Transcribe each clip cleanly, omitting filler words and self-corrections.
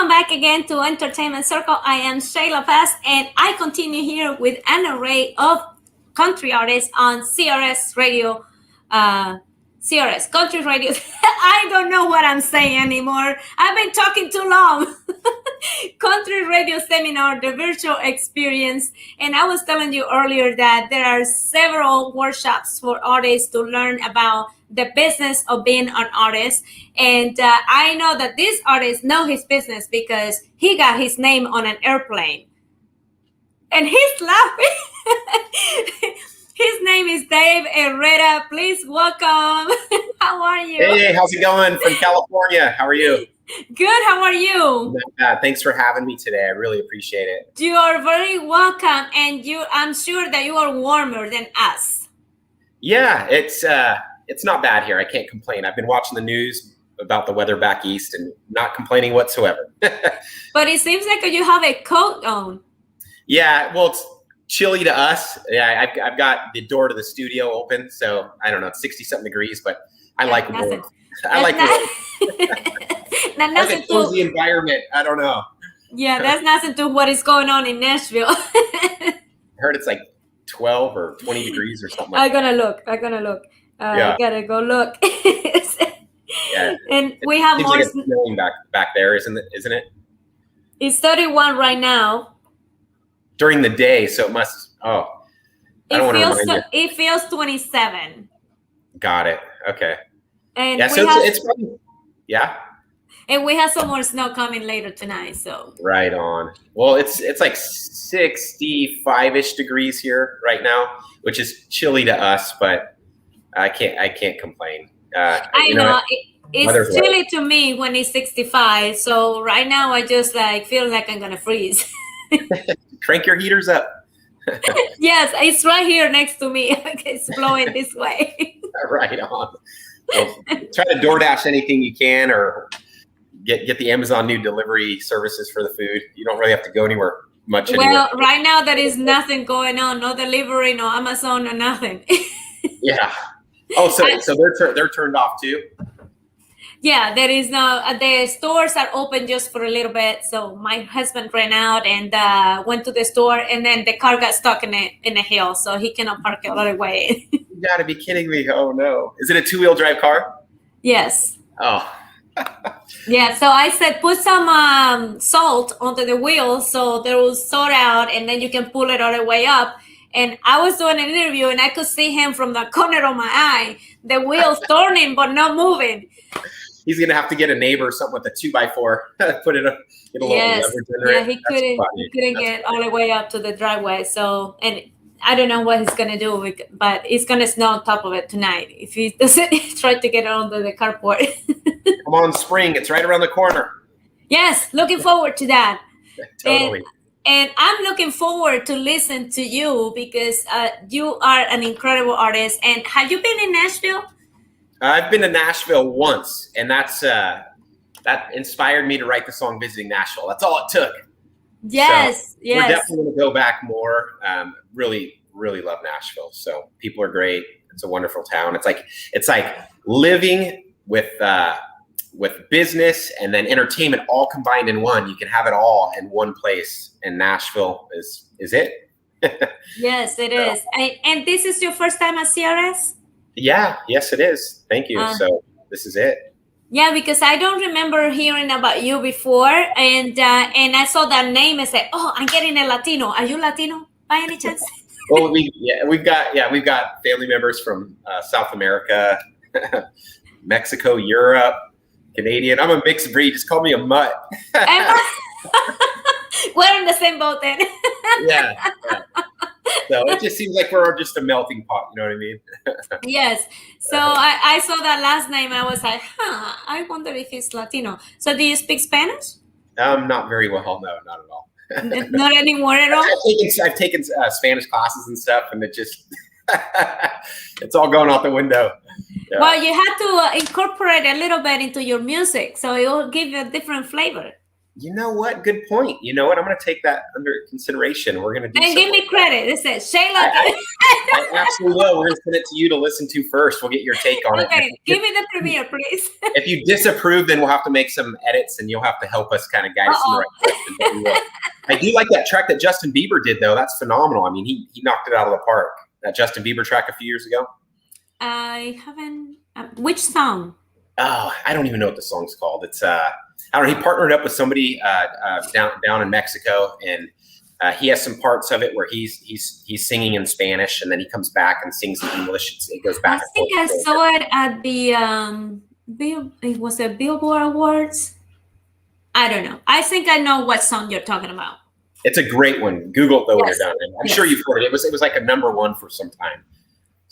Welcome back again to Entertainment Circle. I am Sheyla Paz, and I continue here with an array of country artists on CRS radio. CRS, country radio. I don't know what I'm saying anymore. I've been talking too long. Country radio seminar, the virtual experience. And I was telling you earlier that there are several workshops for artists to learn about the business of being an artist. And I know that this artist know his business because he got his name on an airplane. And he's laughing. His name is Dave Herrera. Please welcome. How are you? Hey, how's it going from California? How are you? Good. How are you? Thanks for having me today. I really appreciate it. You are very welcome. And I'm sure that you are warmer than us. Yeah, it's not bad here. I can't complain. I've been watching the news about the weather back east and not complaining whatsoever. But it seems like you have a coat on. Yeah, well, it's chilly to us. Yeah, I've got the door to the studio open, so I don't know, it's 60-something degrees, but I like warm. I like a cozy environment. I don't know. Yeah, that's nothing to what is going on in Nashville. I heard it's like 12 or 20 degrees or something like I'm gonna look. I gotta go look. Yeah. And we have more. Like it's snowing back there, isn't it? It's 31 right now. During the day, so it must. Oh, it feels 27. Got it. Okay. And yeah, so it's probably, yeah. And we have some more snow coming later tonight. So right on. Well, it's like 65-ish degrees here right now, which is chilly to us, but I can't complain. I know it's chilly to me when it's 65. So right now I just feel like I'm gonna freeze. Crank your heaters up. Yes, it's right here next to me. It's blowing this way. Right on. Well, try to DoorDash anything you can, or get the Amazon new delivery services for the food. You don't really have to go anywhere much. Well, right now there is nothing going on. No delivery, no Amazon, no nothing. Yeah. Oh, so they're turned off too. Yeah, there is no. The stores are open just for a little bit. So my husband ran out and went to the store, and then the car got stuck in a hill, so he cannot park the other way. You gotta be kidding me! Oh no, is it a 2-wheel drive car? Yes. Oh. Yeah. So I said put some salt onto the wheels so they will sort out, and then you can pull it all the way up. And I was doing an interview, and I could see him from the corner of my eye, the wheels turning but not moving. He's gonna have to get a neighbor or something with a 2x4. Put it up. Get a little leverage in there. Yeah, he couldn't get all the way up to the driveway. So, and I don't know what he's gonna do, but it's gonna snow on top of it tonight if he doesn't try to get onto the carport. Come on, spring! It's right around the corner. Yes, looking forward to that. Totally. And I'm looking forward to listen to you because you are an incredible artist. And have you been in Nashville? I've been to Nashville once, and that inspired me to write the song "Visiting Nashville." That's all it took. Yes, yes. We're definitely going to go back more. Really, really love Nashville. So people are great. It's a wonderful town. It's like living with business and then entertainment all combined in one. You can have it all in one place, and Nashville is it. Yes, it is. And this is your first time at CRS? Yeah, yes, it is. Thank you. So this is it. Yeah, because I don't remember hearing about you before, and I saw that name and said, "Oh, I'm getting a Latino. Are you Latino by any chance?" Well, we've got family members from South America, Mexico, Europe, Canadian. I'm a mixed breed. Just call me a mutt. We're in the same boat then. Yeah. So it just seems like we're just a melting pot. You know what I mean? Yes. So I saw that last name. I was like, I wonder if he's Latino. So do you speak Spanish? Not very well. No, not at all. Not anymore at all? I've taken Spanish classes and stuff, and it just it's all going out the window. Yeah. Well, you had to incorporate a little bit into your music, so it will give you a different flavor. You know what? Good point. You know what? I'm going to take that under consideration. We're going to do. And give me credit. It says Sheyla. I absolutely will. We're going to send it to you to listen to first. We'll get your take on it. Okay, give me the premiere, please. If you disapprove, then we'll have to make some edits, and you'll have to help us kind of guide us in the right direction. But we will. I do like that track that Justin Bieber did, though. That's phenomenal. I mean, he knocked it out of the park. That Justin Bieber track a few years ago. I haven't. Which song? Oh, I don't even know what the song's called. It's I don't know. He partnered up with somebody down in Mexico, and he has some parts of it where he's singing in Spanish, and then he comes back and sings in English. It goes back. I think I saw it at the it was a Billboard Awards. I don't know. I think I know what song you're talking about. It's a great one. Google it though when Yes. you're done. I'm sure you've heard it. It was like a #1 for some time.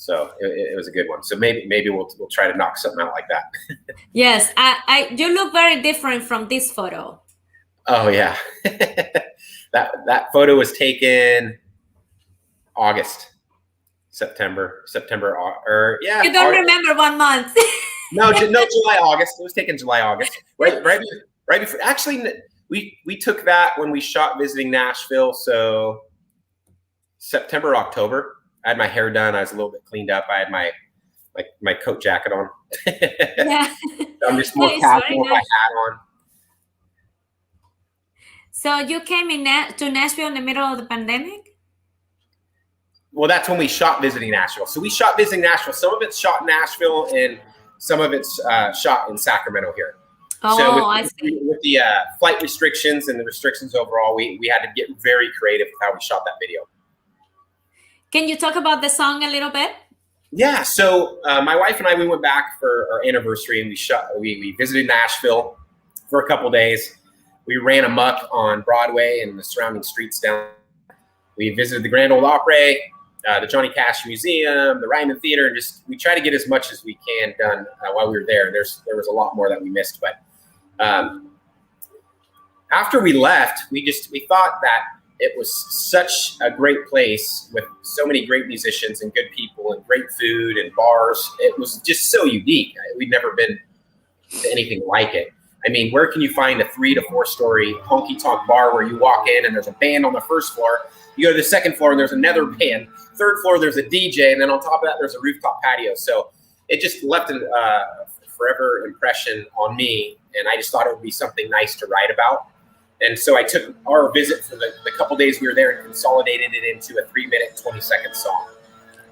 So it was a good one. So maybe we'll try to knock something out like that. Yes, you look very different from this photo. Oh yeah, that photo was taken September, or yeah. You don't August. remember 1 month. No, July, August. It was taken July, August. Right before. Actually, we took that when we shot Visiting Nashville. So September, October. I had my hair done. I was a little bit cleaned up. I had my coat jacket on. Yeah. I'm just more casual with my hat on. So you came to Nashville in the middle of the pandemic? Well, that's when we shot Visiting Nashville. So we shot Visiting Nashville. Some of it's shot in Nashville, and some of it's shot in Sacramento here. Oh, so I see. With the flight restrictions and the restrictions overall, we had to get very creative with how we shot that video. Can you talk about the song a little bit? Yeah. So my wife and I, we went back for our anniversary, and we visited Nashville for a couple days. We ran amok on Broadway and the surrounding streets down. We visited the Grand Ole Opry, the Johnny Cash Museum, the Ryman Theater, and we try to get as much as we can done while we were there. There was a lot more that we missed, but after we left, we thought that it was such a great place with so many great musicians and good people and great food and bars. It was just so unique. We'd never been to anything like it. I mean, where can you find a 3 to 4 story honky tonk bar where you walk in and there's a band on the first floor? You go to the second floor and there's another band. Third floor, there's a DJ. And then on top of that, there's a rooftop patio. So it just left a forever impression on me. And I just thought it would be something nice to write about. And so I took our visit for the couple days we were there and consolidated it into a 3-minute, 20-second song.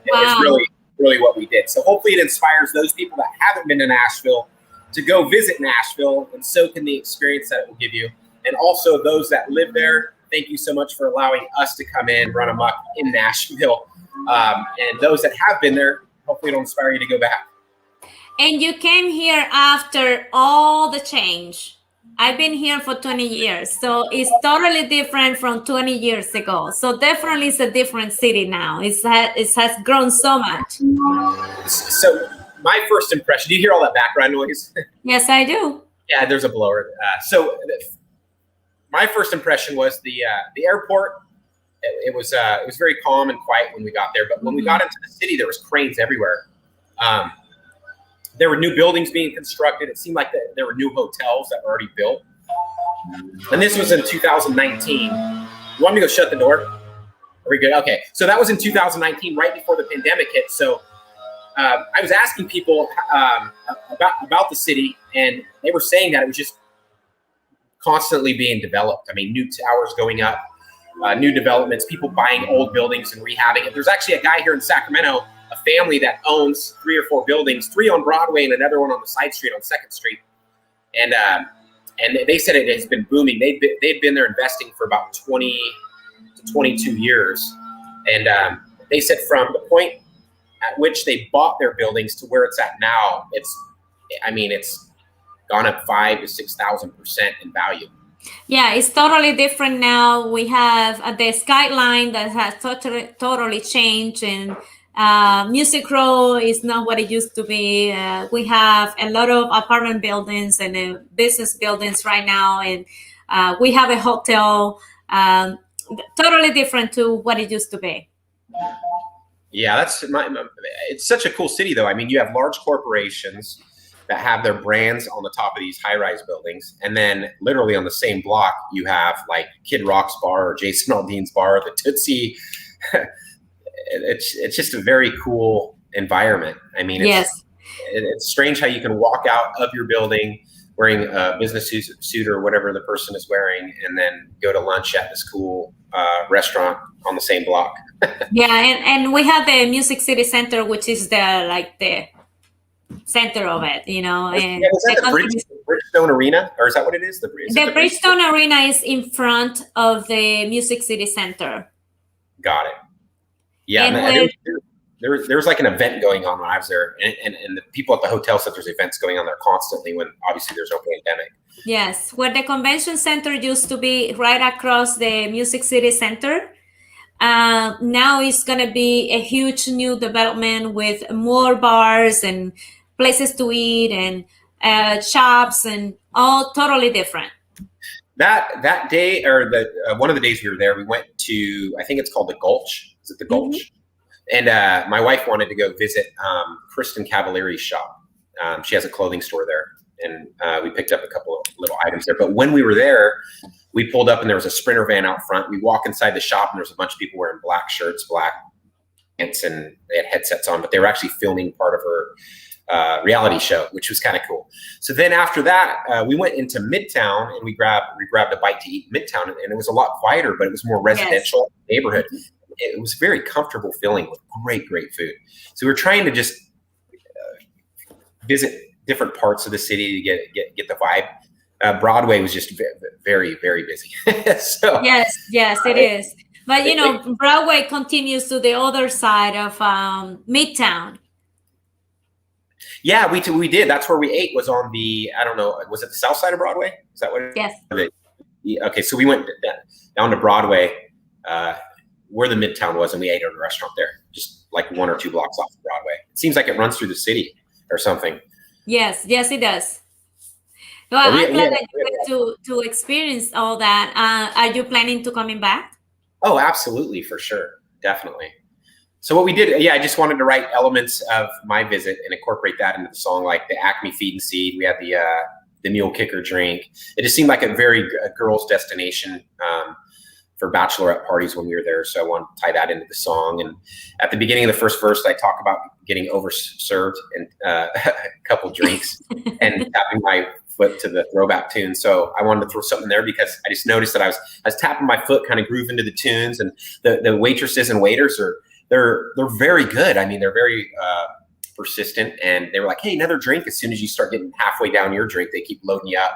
Wow. It's really, really what we did. So hopefully it inspires those people that haven't been to Nashville to go visit Nashville, and so can the experience that it will give you. And also those that live there, thank you so much for allowing us to come in, run amok in Nashville. And those that have been there, hopefully it'll inspire you to go back. And you came here after all the change. I've been here for 20 years, so it's totally different from 20 years ago. So definitely it's a different city now. It has grown so much. So my first impression, do you hear all that background noise? Yes, I do. Yeah, there's a blower. So my first impression was the airport. It was very calm and quiet when we got there. But when we got into the city, there was cranes everywhere. There were new buildings being constructed. It seemed like there were new hotels that were already built. And this was in 2019. You want me to go shut the door? Are we good? Okay. So that was in 2019, right before the pandemic hit. So I was asking people about the city, and they were saying that it was just constantly being developed. I mean, new towers going up, new developments, people buying old buildings and rehabbing it. There's actually a guy here in Sacramento, a family that owns 3 or 4 buildings, 3 on Broadway and another one on the side street on 2nd Street. And they said it has been booming. They've been there investing for about 20 to 22 years. And they said from the point at which they bought their buildings to where it's at now, it's gone up 5,000 to 6,000% in value. Yeah, it's totally different now. We have the skyline that has totally changed, and Music Row is not what it used to be. We have a lot of apartment buildings and business buildings right now, and we have a hotel, totally different to what it used to be. Yeah, it's such a cool city, though. I mean, you have large corporations, that have their brands on the top of these high-rise buildings. And then literally on the same block, you have like Kid Rock's bar or Jason Aldean's bar, the Tootsie. It's just a very cool environment. I mean, it's strange how you can walk out of your building wearing a business suit or whatever the person is wearing, and then go to lunch at this cool restaurant on the same block. Yeah, and we have the Music City Center, which is the center of it, you know. And is that the Bridgestone Arena, or is that what it is? The Bridgestone Arena is in front of the Music City Center. Got it. Yeah, there was like an event going on when I was there, and the people at the hotel said there's events going on there constantly when obviously there's no pandemic. Yes, where the convention center used to be right across the Music City Center. Now it's going to be a huge new development with more bars and places to eat and shops and all totally different. That day, or one of the days we were there, we went to, I think it's called the Gulch. Is it the Gulch? Mm-hmm. And my wife wanted to go visit Kristen Cavallari's shop. She has a clothing store there, and we picked up a couple of little items there. But when we were there, we pulled up and there was a Sprinter van out front. We walk inside the shop and there's a bunch of people wearing black shirts, black pants, and they had headsets on, but they were actually filming part of her reality show, which was kind of cool. So then after that, we went into Midtown and we grabbed a bite to eat in Midtown, and it was a lot quieter, but it was more residential neighborhood. It was very comfortable feeling with great food. So we were trying to just visit different parts of the city to get the vibe. Broadway was just very, very busy. So yes, it is. But you know, Broadway continues to the other side of Midtown. Yeah, we did. That's where we ate. Was on the, I don't know, was it the south side of Broadway? Is that what it is? Yes. Okay, so we went down to Broadway, where the Midtown was, and we ate at a restaurant there, just like 1 or 2 blocks off of Broadway. It seems like it runs through the city or something. Yes, it does. Well, I'm glad that you get to experience all that. Are you planning to coming back? Oh, absolutely, for sure, definitely. So what we did, I just wanted to write elements of my visit and incorporate that into the song, like the Acme Feed and Seed. We had the Mule Kicker drink. It just seemed like a very girls' destination for bachelorette parties when we were there. So I wanted to tie that into the song. And at the beginning of the first verse, I talk about getting overserved and a couple drinks and tapping my foot to the throwback tune. So I wanted to throw something there because I just noticed that I was tapping my foot, kind of grooving to the tunes, and the waitresses and waiters they're very good. I mean, they're very persistent, and they were like, hey, another drink. As soon as you start getting halfway down your drink, they keep loading you up.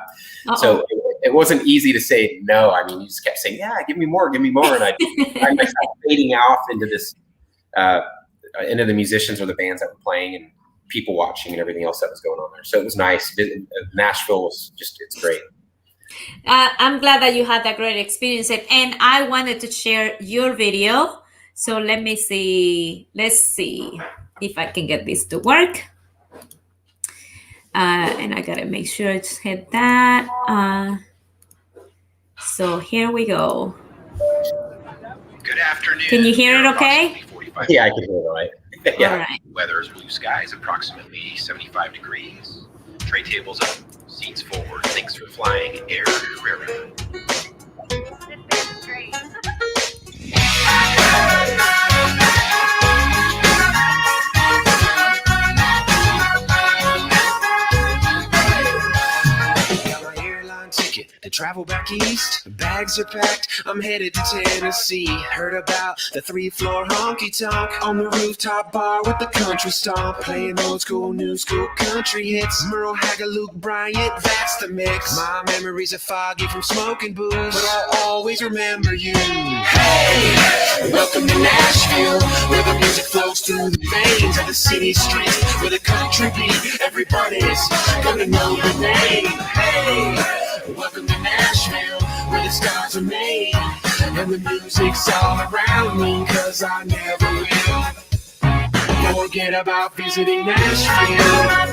Uh-oh. So it wasn't easy to say no. I mean, you just kept saying, yeah, give me more. And I myself fading off into this, into the musicians or the bands that were playing and people watching and everything else that was going on there. So it was nice. Nashville was it's great. I'm glad that you had that great experience, and I wanted to share your video. So let me see. Let's see if I can get this to work. And I gotta make sure it's hit that. So here we go. Good afternoon. Can you hear it okay? Yeah, I can hear it all right. Yeah. All right. Weather is blue skies, approximately 75 degrees. Tray tables up, seats forward. Thanks for flying Air Herrera. This is great. To travel back east, bags are packed, I'm headed to Tennessee. Heard about the 3-floor honky-tonk on the rooftop bar with the country stomp. Playing old school, new school country hits. Merle Haggard, Luke Bryant, that's the mix. My memories are foggy from smoking booze, but I'll always remember you. Hey, welcome to Nashville, where the music flows through the veins of the city streets. Where the country beat, everybody's gonna know the name. Hey, welcome to Nashville, where the stars are made, and the music's all around me, 'cause I never will forget about visiting Nashville.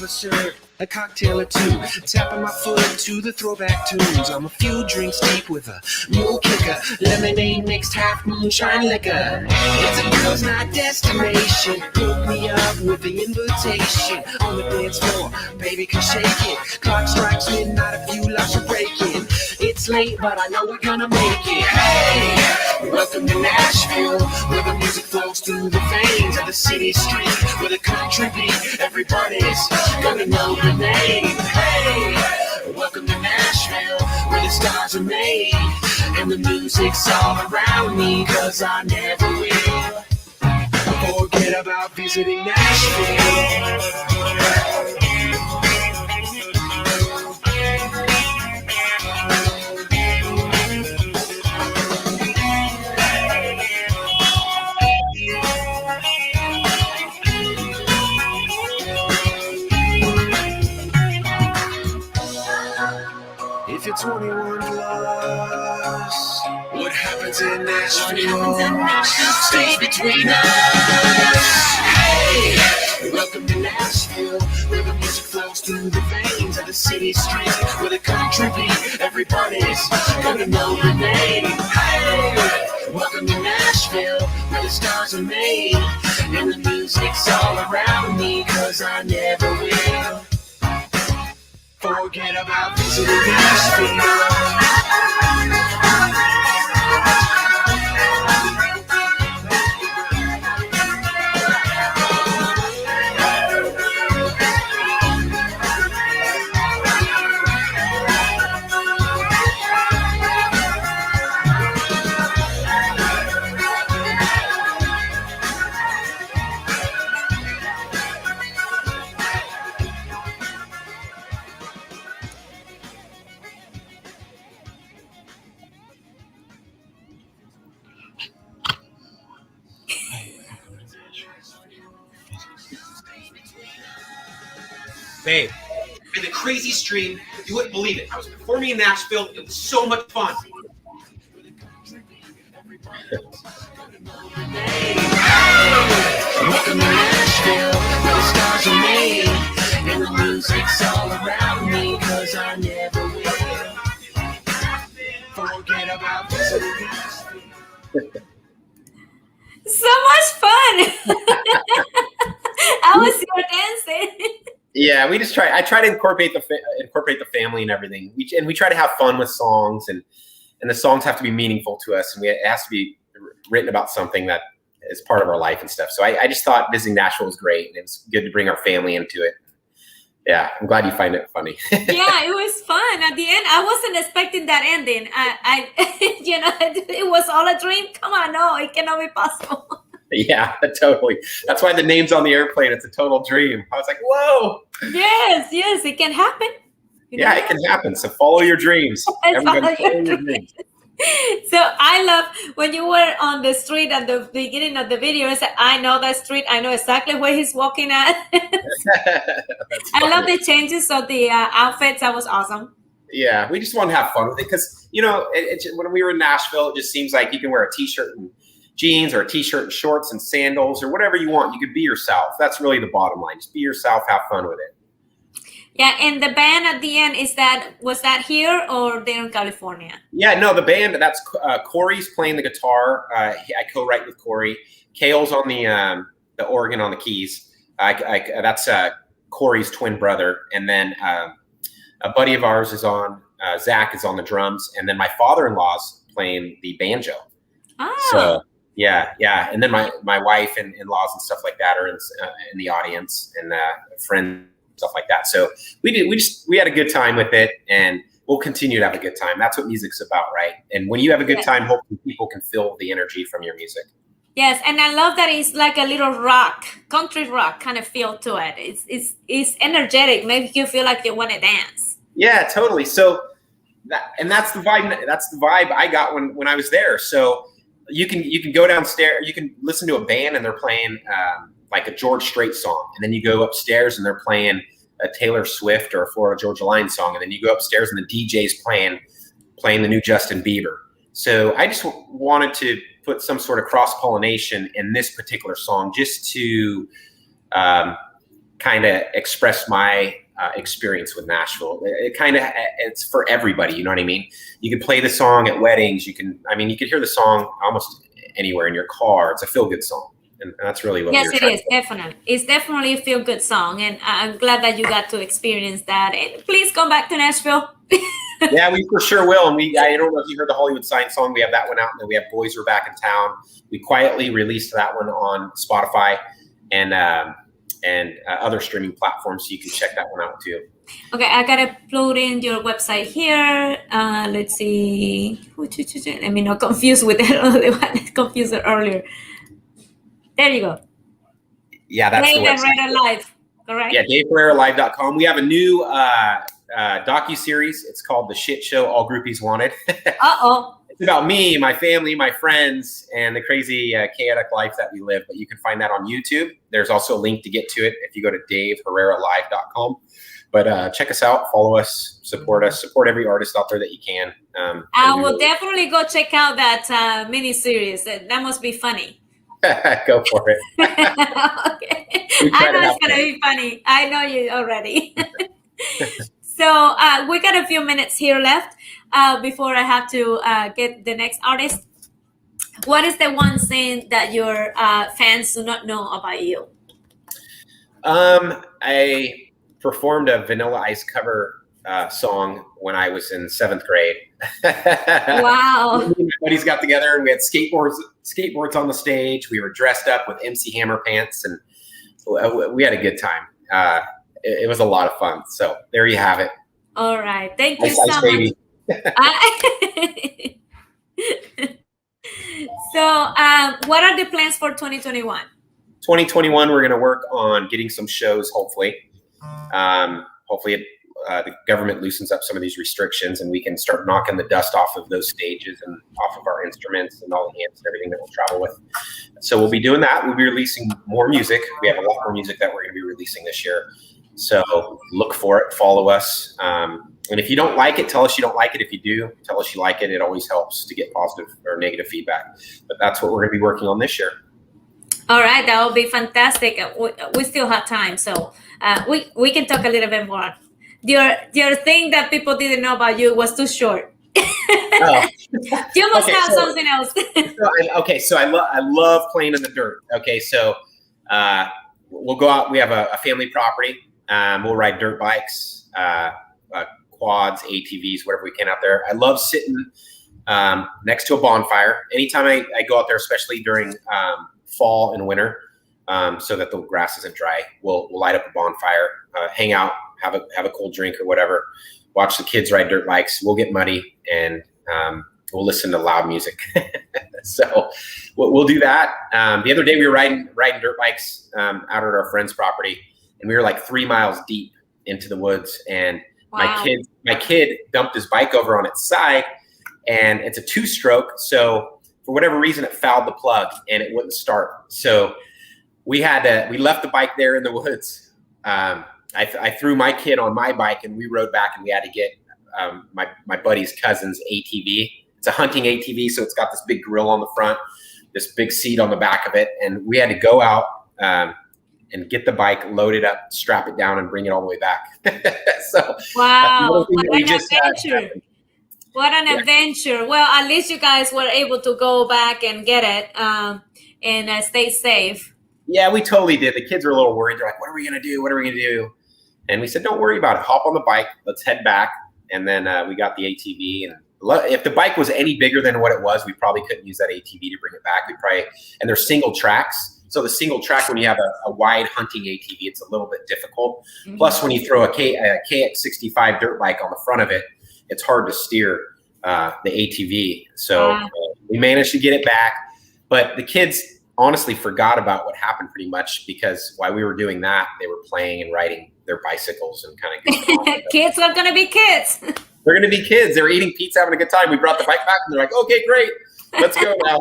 a syrup, a cocktail or two, tapping my foot to the throwback tunes. I'm a few drinks deep with a mule kicker, lemonade mixed half moonshine liquor. It's a girl's night destination. Hook me up with the invitation on the dance floor, baby can shake it. Clock strikes midnight, a few locks are breaking. It's late, but I know we're gonna make it. Hey, welcome to Nashville, where the music flows through the veins of the city street, where the country beat. Everybody's gonna know the name. Hey, welcome to Nashville, where the stars are made, and the music's all around me, 'cause I never will forget about visiting Nashville. If you're 21 plus, what happens in Nashville stays between us. Hey, welcome to Nashville, where the music flows through the veins of the city streets, where the country beat. Everybody's gonna know the name. Hey, welcome to Nashville, where the stars are made, and the music's all around me, 'cause I never will forget about visiting Nashville. Babe, in the crazy stream, you wouldn't believe it. I was performing in Nashville. It was so much fun. Welcome to Nashville, where the stars are made, and the music's all around me, 'cause I never will forget about visiting Nashville. So much fun. I was here dancing. Yeah, we just try. I try to incorporate the family and everything. We try to have fun with songs, and the songs have to be meaningful to us, and it has to be written about something that is part of our life and stuff. So I just thought visiting Nashville was great, and it was good to bring our family into it. Yeah, I'm glad you find it funny. Yeah, it was fun. At the end, I wasn't expecting that ending. I it was all a dream. Come on, no, it cannot be possible. Yeah, totally. That's why the name's on the airplane. It's a total dream. I was like, whoa. Yes, it can happen. Yeah, it can happen. So follow your dreams. Everybody follow your dreams. So I love when you were on the street at the beginning of the video. I said, I know that street. I know exactly where he's walking at. I love the changes of the outfits. That was awesome. Yeah, we just want to have fun with it because, when we were in Nashville, it just seems like you can wear a T-shirt and jeans or a T-shirt and shorts and sandals or whatever you want. You could be yourself. That's really the bottom line. Just be yourself. Have fun with it. Yeah, and the band at the end, was that here or there in California? Yeah, no, the band, that's Corey's playing the guitar. I co-write with Corey. Kale's on the organ on the keys. That's Corey's twin brother. And then a buddy of ours is on, Zach is on the drums. And then my father-in-law's playing the banjo. Oh. So, yeah. And then my wife and in-laws and stuff like that are in the audience, and friends, stuff like that. So we had a good time with it, and we'll continue to have a good time. That's what music's about, right? And when you have a good time, hopefully people can feel the energy from your music. Yes, and I love that it's like a little rock, country rock kind of feel to it. It's energetic, makes you feel like you want to dance. Yeah, totally. So that's the vibe. That's the vibe I got when I was there. So you can go downstairs, you can listen to a band and they're playing like a George Strait song, and then you go upstairs and they're playing a Taylor Swift or a Florida Georgia Line song, and then you go upstairs and the DJ's playing the new Justin Bieber. So I just wanted to put some sort of cross-pollination in this particular song, just to kind kind of express my experience with Nashville. It's for everybody. You know what I mean? You can play the song at weddings. You could hear the song almost anywhere in your car. It's a feel good song. And that's really what Yes, we're it trying is. Definitely. It's definitely a feel good song. And I'm glad that you got to experience that. And please come back to Nashville. Yeah, we for sure will. And I don't know if you heard the Hollywood Sign song. We have that one out. And then we have Boys Are Back in Town. We quietly released that one on Spotify and other streaming platforms. So you can check that one out too. Okay, I got to upload in your website here. Let's see. Let me not confuse with the other one. Confused it earlier. There you go. Yeah, that's Dave the website. Herrera Live, correct? Yeah, DaveHerreraLive.com. We have a new docu-series. It's called The Shit Show All Groupies Wanted. Uh-oh. It's about me, my family, my friends, and the crazy chaotic life that we live. But you can find that on YouTube. There's also a link to get to it if you go to DaveHerreraLive.com. But check us out, follow us, support every artist out there that you can. I will definitely go check out that mini-series. That must be funny. Go for it. Okay. I know it's going to be funny. I know you already. So we got a few minutes here left before I have to get the next artist. What is the one thing that your fans do not know about you? I performed a Vanilla Ice cover song when I was in 7th grade. Wow. Me and my buddies got together and we had skateboards on the stage. We were dressed up with MC Hammer pants and we had a good time. It was a lot of fun. So there you have it. All right. Thank you Ice, so ice, much. So what are the plans for 2021? 2021, we're going to work on getting some shows, hopefully. Hopefully the government loosens up some of these restrictions and we can start knocking the dust off of those stages and off of our instruments and all the amps and everything that we'll travel with. So we'll be doing that. We'll be releasing more music. We have a lot more music that we're going to be releasing this year. So look for it, follow us. And if you don't like it, tell us you don't like it. If you do, tell us you like it. It always helps to get positive or negative feedback. But that's what we're going to be working on this year. All right, that will be fantastic. We still have time, so we can talk a little bit more. Your thing that people didn't know about you was too short. Oh. You must have something else. So I love playing in the dirt. Okay, so we'll go out. We have a family property. We'll ride dirt bikes, quads, ATVs, whatever we can out there. I love sitting next to a bonfire. Anytime I go out there, especially during fall and winter, so that the grass isn't dry, we'll light up a bonfire, hang out, have a cold drink or whatever, watch the kids ride dirt bikes. We'll get muddy and we'll listen to loud music. So we'll do that. The other day we were riding dirt bikes out at our friend's property, and we were like 3 miles deep into the woods. And wow. my kid dumped his bike over on its side, and it's a 2-stroke. So for whatever reason, it fouled the plug and it wouldn't start. So we left the bike there in the woods. I threw my kid on my bike and we rode back, and we had to get my buddy's cousin's ATV. It's a hunting ATV, so it's got this big grill on the front, this big seat on the back of it, and we had to go out and get the bike, load it up, strap it down, and bring it all the way back. So wow, what an adventure! What an adventure! Well, at least you guys were able to go back and get it and stay safe. Yeah, we totally did. The kids were a little worried. They're like, "What are we gonna do? What are we gonna do?" And we said, "Don't worry about it. Hop on the bike. Let's head back." And then we got the ATV, and if the bike was any bigger than what it was, we probably couldn't use that ATV to bring it back. And they're single tracks. So the single track, when you have a wide hunting ATV, it's a little bit difficult. Mm-hmm. Plus, when you throw a KX65 dirt bike on the front of it, it's hard to steer the ATV. So we managed to get it back. But the kids honestly forgot about what happened pretty much, because while we were doing that, they were playing and riding their bicycles and kind of kids are going to be kids. They're going to be kids. They were eating pizza, having a good time. We brought the bike back, and they're like, "Okay, great. Let's go now."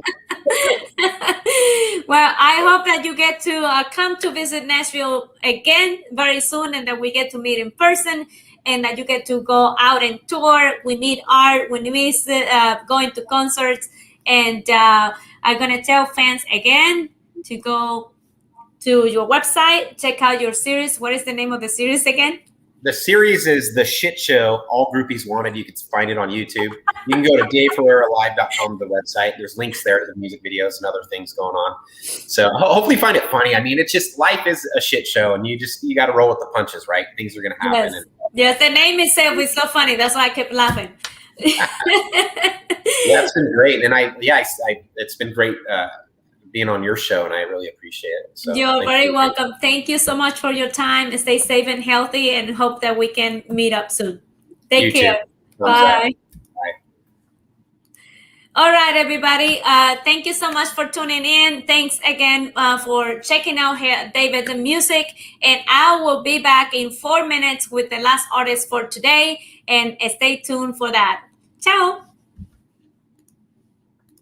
Well, I hope that you get to come to visit Nashville again very soon, and that we get to meet in person, and that you get to go out and tour. We need art. We miss going to concerts. And I'm going to tell fans again to go to your website. Check out your series. What is the name of the series again? The series is The Shit Show, All Groupies Wanted. You can find it on YouTube. You can go to daveherreralive.com, the website. There's links there to the music videos and other things going on. So hopefully find it funny. I mean, it's just, life is a shit show, and you got to roll with the punches, right? Things are going to happen. Yes. Yes, the name itself is so funny. That's why I kept laughing. Yeah, it's been great. And it's been great being on your show, and I really appreciate it. So you're very welcome. Thank you so much for your time. Stay safe and healthy, and hope that we can meet up soon. Take care. Bye. Bye. All right, everybody. Thank you so much for tuning in. Thanks again for checking out here David's music. And I will be back in 4 minutes with the last artist for today. And stay tuned for that. Ciao.